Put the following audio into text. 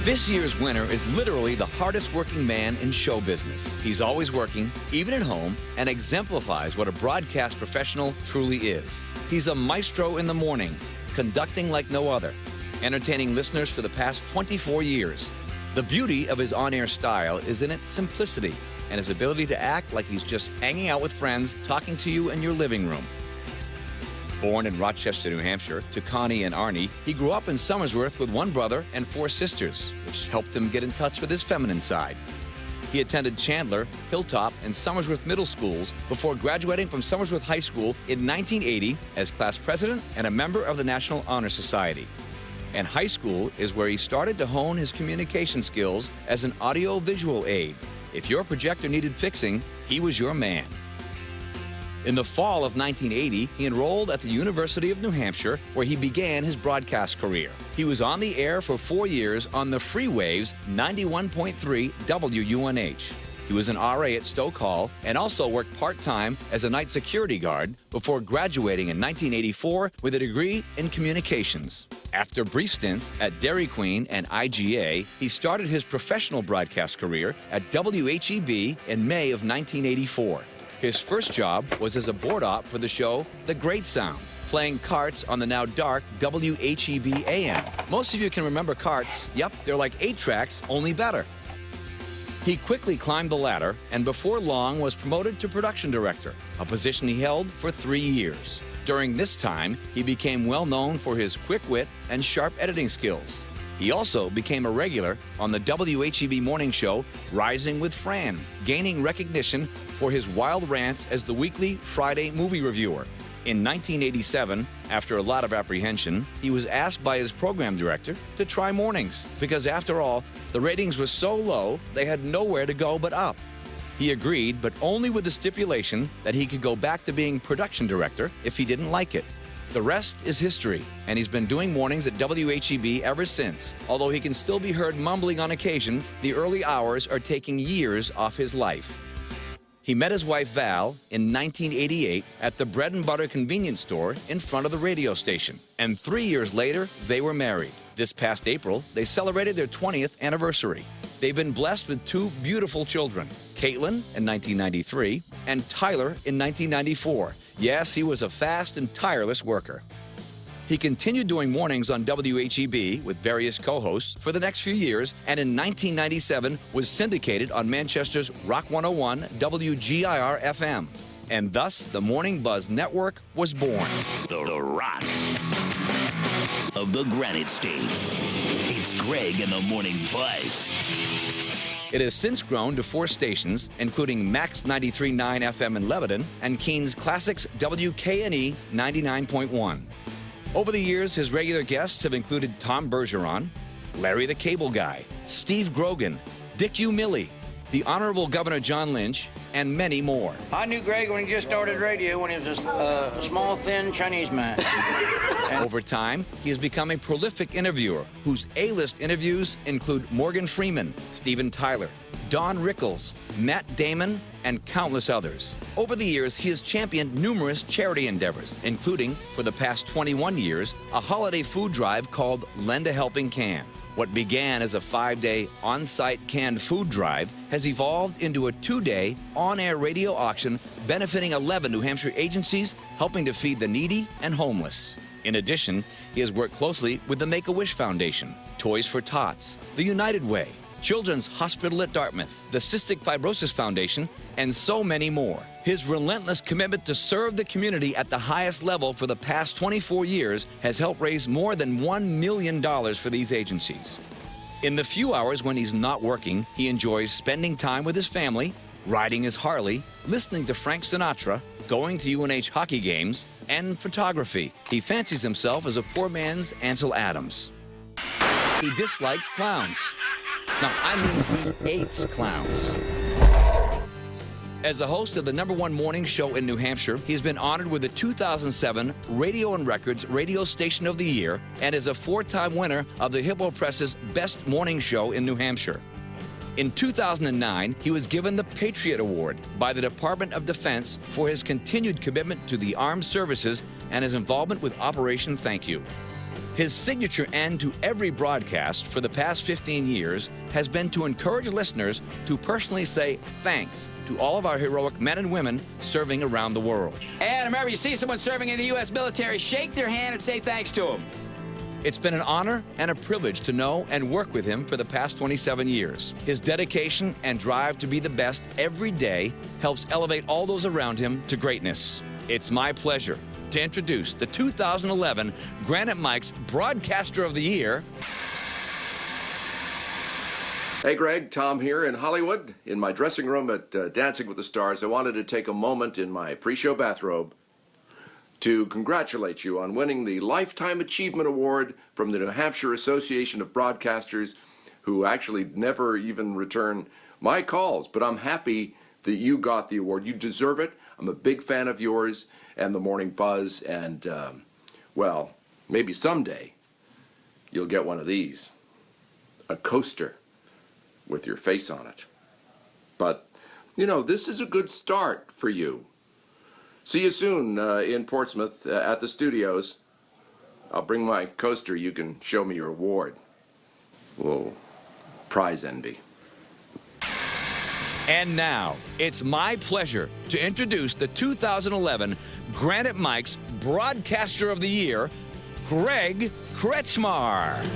This year's winner is literally the hardest working man in show business. He's always working, even at home, and exemplifies what a broadcast professional truly is. He's a maestro in the morning, conducting like no other, entertaining listeners for the past 24 years. The beauty of his on-air style is in its simplicity and his ability to act like he's just hanging out with friends, talking to you in your living room. Born in Rochester, New Hampshire, to Connie and Arnie, he grew up in Somersworth with one brother and 4 sisters, which helped him get in touch with his feminine side. He attended Chandler, Hilltop, and Somersworth middle schools before graduating from Somersworth High School in 1980 as class president and a member of the National Honor Society. And high school is where he started to hone his communication skills as an audio-visual aide. If your projector needed fixing, he was your man. In the fall of 1980, he enrolled at the University of New Hampshire, where he began his broadcast career. He was on the air for 4 years on the Free Waves 91.3 WUNH. He was an RA at Stoke Hall and also worked part-time as a night security guard before graduating in 1984 with a degree in communications. After brief stints at Dairy Queen and IGA, he started his professional broadcast career at WHEB in May of 1984. His first job was as a board op for the show The Great Sound, playing carts on the now dark WHEB AM. Most of you can remember carts. Yep, they're like 8 tracks, only better. He quickly climbed the ladder and before long was promoted to production director, a position he held for 3 years. During this time, he became well known for his quick wit and sharp editing skills. He also became a regular on the WHEB morning show Rising with Fran, gaining recognition for his wild rants as the weekly Friday movie reviewer. In 1987, after a lot of apprehension, he was asked by his program director to try mornings because, after all, the ratings were so low they had nowhere to go but up. He agreed, but only with the stipulation that he could go back to being production director if he didn't like it. The rest is history, and he's been doing mornings at WHEB ever since. Although he can still be heard mumbling on occasion, the early hours are taking years off his life. He met his wife Val in 1988 at the bread and butter convenience store in front of the radio station. And 3 years later, they were married. This past April, they celebrated their 20th anniversary. They've been blessed with 2 beautiful children, Caitlin in 1993 and Tyler in 1994. Yes, he was a fast and tireless worker. He continued doing mornings on WHEB with various co-hosts for the next few years, and in 1997 was syndicated on Manchester's Rock 101 WGIR FM. And thus, the Morning Buzz Network was born. The Rock of the Granite State. It's Greg and the Morning Buzz. It has since grown to 4 stations, including Max 93.9 FM in Lebanon and Keens Classics WKNE 99.1. Over the years, his regular guests have included Tom Bergeron, Larry the Cable Guy, Steve Grogan, Dick U. Milley, the Honorable Governor John Lynch, and many more. I knew Greg when he just started radio when he was a small, thin Chinese man. Over time, he has become a prolific interviewer whose A-list interviews include Morgan Freeman, Steven Tyler, Don Rickles, Matt Damon, and countless others. Over the years, he has championed numerous charity endeavors, including, for the past 21 years, a holiday food drive called Lend a Helping Can. What began as a 5-day on-site canned food drive has evolved into a 2-day on-air radio auction benefiting 11 New Hampshire agencies helping to feed the needy and homeless. In addition, he has worked closely with the Make-A-Wish Foundation, Toys for Tots, the United Way, Children's Hospital at Dartmouth, the Cystic Fibrosis Foundation, and so many more. His relentless commitment to serve the community at the highest level for the past 24 years has helped raise more than $1 million for these agencies. In the few hours when he's not working, he enjoys spending time with his family, riding his Harley, listening to Frank Sinatra, going to UNH hockey games, and photography. He fancies himself as a poor man's Ansel Adams. He dislikes clowns. No, I mean he hates clowns. As a host of the #1 morning show in New Hampshire, he's been honored with the 2007 Radio and Records Radio Station of the Year and is a 4-time winner of the Hippo Press's Best Morning Show in New Hampshire. In 2009, he was given the Patriot Award by the Department of Defense for his continued commitment to the armed services and his involvement with Operation Thank You. His signature end to every broadcast for the past 15 years has been to encourage listeners to personally say thanks to all of our heroic men and women serving around the world. And remember, you see someone serving in the U.S. military, shake their hand and say thanks to them. It's been an honor and a privilege to know and work with him for the past 27 years. His dedication and drive to be the best every day helps elevate all those around him to greatness. It's my pleasure to introduce the 2011 Granite Mike's Broadcaster of the Year. Hey Greg, Tom here in Hollywood. In my dressing room at Dancing with the Stars, I wanted to take a moment in my pre-show bathrobe to congratulate you on winning the Lifetime Achievement Award from the New Hampshire Association of Broadcasters, who actually never even return my calls. But I'm happy that you got the award. You deserve it. I'm a big fan of yours and the Morning Buzz, and, well, maybe someday you'll get one of these. A coaster with your face on it. But, you know, this is a good start for you. See you soon in Portsmouth at the studios. I'll bring my coaster. You can show me your award. Whoa, prize envy. And now, it's my pleasure to introduce the 2011 Granite Mike's Broadcaster of the Year, Greg Kretschmar.